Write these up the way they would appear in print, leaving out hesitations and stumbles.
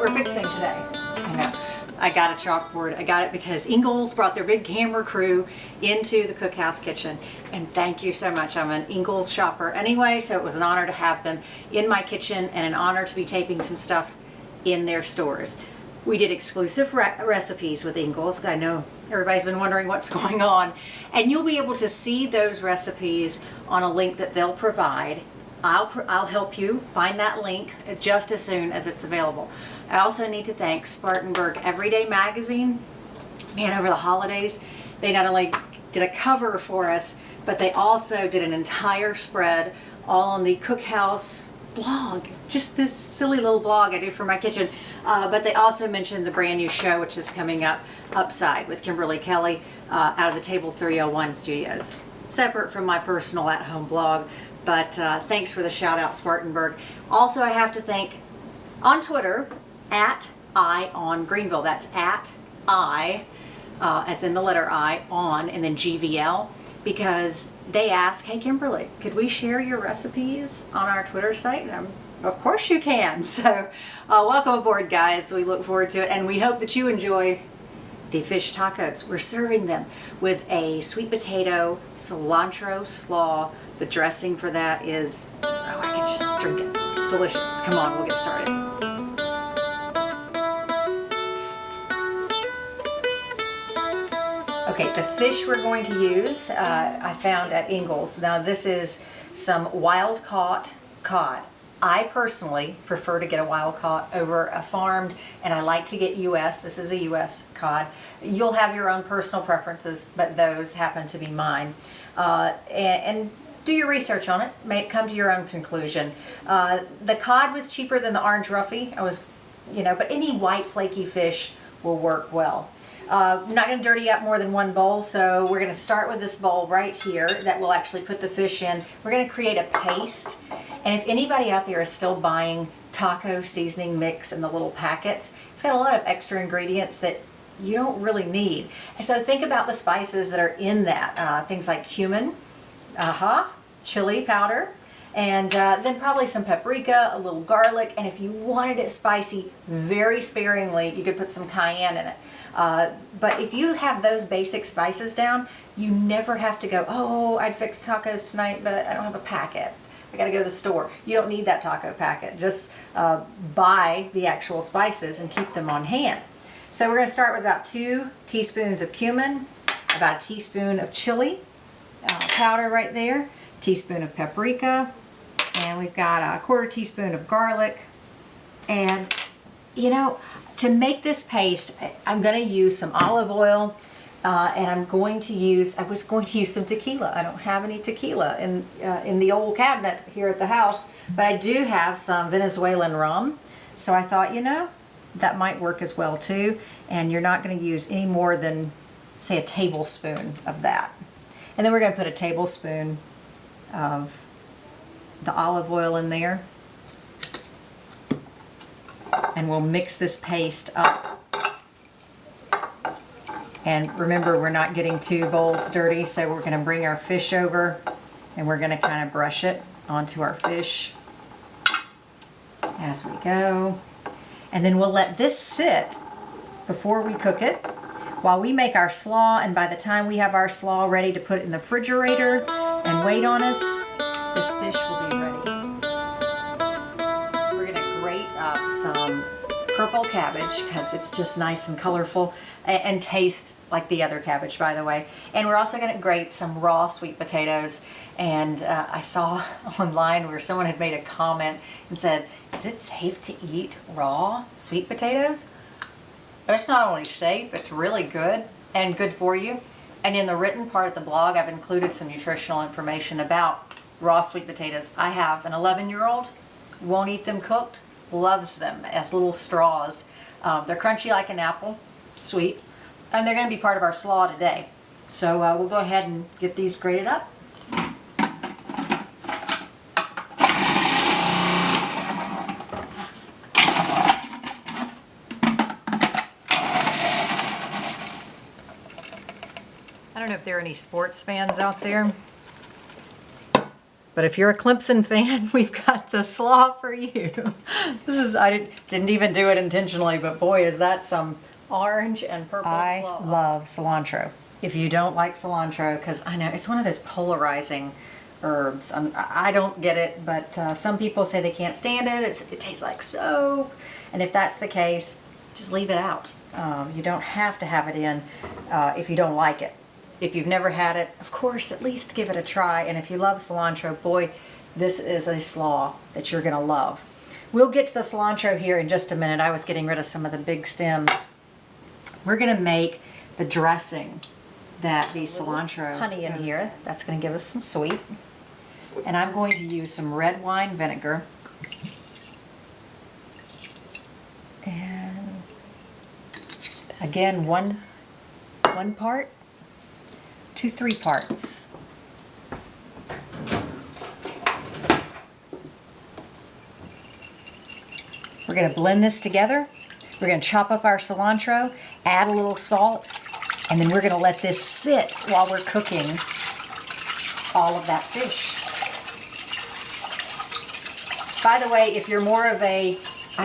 what we're fixing today. I know. I got a chalkboard. I got it because Ingalls brought their big camera crew into the cookhouse kitchen. And thank you so much. I'm an Ingalls shopper anyway, so it was an honor to have them in my kitchen and an honor to be taping some stuff in their stores. We did exclusive recipes with Ingalls. I know everybody's been wondering what's going on. And you'll be able to see those recipes on a link that they'll provide. I'll help you find that link just as soon as it's available. I also need to thank Spartanburg Everyday Magazine. Man, over the holidays, they not only did a cover for us, but they also did an entire spread all on the Cookhouse blog. Just this silly little blog I do for my kitchen. But they also mentioned the brand new show, which is coming up, Upside, with Kimberly Kelly out of the Table 301 studios. Separate from my personal at-home blog. But thanks for the shout out, Spartanburg. Also, I have to thank on Twitter, @IOnGreenville. That's @I, as in the letter I, on, and then GVL, because they asked, hey Kimberly, could we share your recipes on our Twitter site? And of course you can. So welcome aboard, guys. We look forward to it, and we hope that you enjoy the fish tacos. We're serving them with a sweet potato cilantro slaw. The dressing for that is, oh, I can just drink it. It's delicious. Come on, we'll get started. Okay, the fish we're going to use, I found at Ingalls. Now this is some wild caught cod. I personally prefer to get a wild caught over a farmed, and I like to get U.S. This is a U.S. cod. You'll have your own personal preferences, but those happen to be mine. And do your research on it. Come to your own conclusion. The cod was cheaper than the orange roughy. But any white flaky fish will work well. I'm not going to dirty up more than one bowl, so we're going to start with this bowl right here that we'll actually put the fish in. We're going to create a paste, and if anybody out there is still buying taco seasoning mix in the little packets, it's got a lot of extra ingredients that you don't really need. And so think about the spices that are in that. Things like cumin, chili powder, and then probably some paprika, a little garlic, and if you wanted it spicy, very sparingly, you could put some cayenne in it. But if you have those basic spices down, you never have to go, oh, I'd fix tacos tonight, but I don't have a packet. I gotta go to the store. You don't need that taco packet. Just buy the actual spices and keep them on hand. So we're gonna start with about 2 teaspoons of cumin, about a teaspoon of chili powder right there, teaspoon of paprika, and we've got a 1/4 teaspoon of garlic. And to make this paste, I'm going to use some olive oil, and I was going to use some tequila. I don't have any tequila in the old cabinet here at the house, but I do have some Venezuelan rum. So I thought, that might work as well too. And you're not going to use any more than, say, a tablespoon of that. And then we're going to put a tablespoon of the olive oil in there. And we'll mix this paste up. And remember, we're not getting 2 bowls dirty, so we're going to bring our fish over and we're going to kind of brush it onto our fish as we go. And then we'll let this sit before we cook it while we make our slaw, and by the time we have our slaw ready to put it in the refrigerator and wait on us, this fish will be ready. We're going to grate up some purple cabbage because it's just nice and colorful and tastes like the other cabbage, by the way. And we're also going to grate some raw sweet potatoes. And I saw online where someone had made a comment and said, is it safe to eat raw sweet potatoes? But it's not only safe, it's really good and good for you. And in the written part of the blog, I've included some nutritional information about raw sweet potatoes. I have an 11-year-old, won't eat them cooked, loves them as little straws. They're crunchy like an apple, sweet, and they're going to be part of our slaw today. So we'll go ahead and get these grated up. I don't know if there are any sports fans out there, But if you're a Clemson fan, we've got the slaw for you. I didn't even do it intentionally, but boy, is that some orange and purple slaw. I love cilantro. If you don't like cilantro, because I know it's one of those polarizing herbs. I don't get it, but some people say they can't stand it. It tastes like soap. And if that's the case, just leave it out. You don't have to have it in if you don't like it. If you've never had it, of course, at least give it a try. And if you love cilantro, boy, this is a slaw that you're going to love. We'll get to the cilantro here in just a minute. I was getting rid of some of the big stems. We're going to make the dressing that the cilantro honey in here. That's going to give us some sweet. And I'm going to use some red wine vinegar. And again, one part to 3 parts. We're going to blend this together. We're going to chop up our cilantro, add a little salt, and then we're going to let this sit while we're cooking all of that fish. By the way, if you're more of I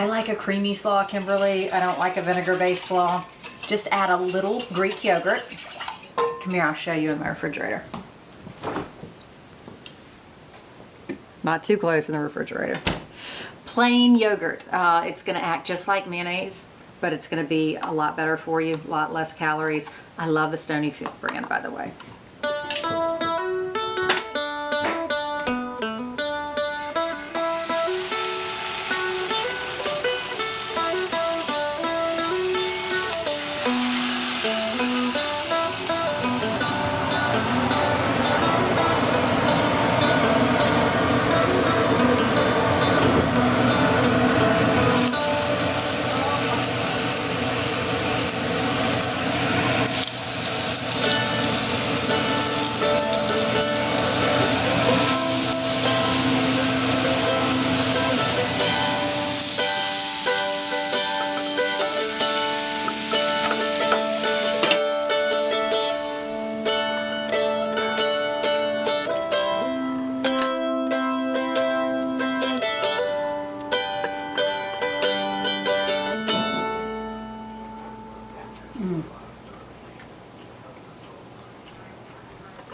like a creamy slaw, Kimberly. I don't like a vinegar-based slaw. Just add a little Greek yogurt. Come here, I'll show you in my refrigerator. Not too close in the refrigerator. Plain yogurt. It's going to act just like mayonnaise, but it's going to be a lot better for you, a lot less calories. I love the Stonyfield brand, by the way.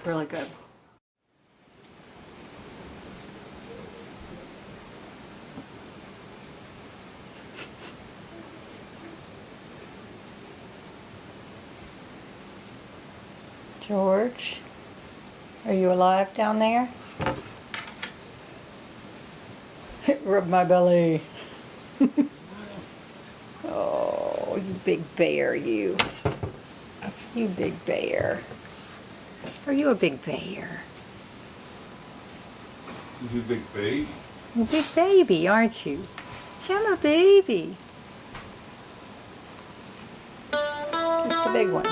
Really good. George, are you alive down there? Rub my belly. Oh, you big bear, you. You big bear. Are you a big bear? He's a big baby. You're a big baby, aren't you? I'm a baby. Just a big one.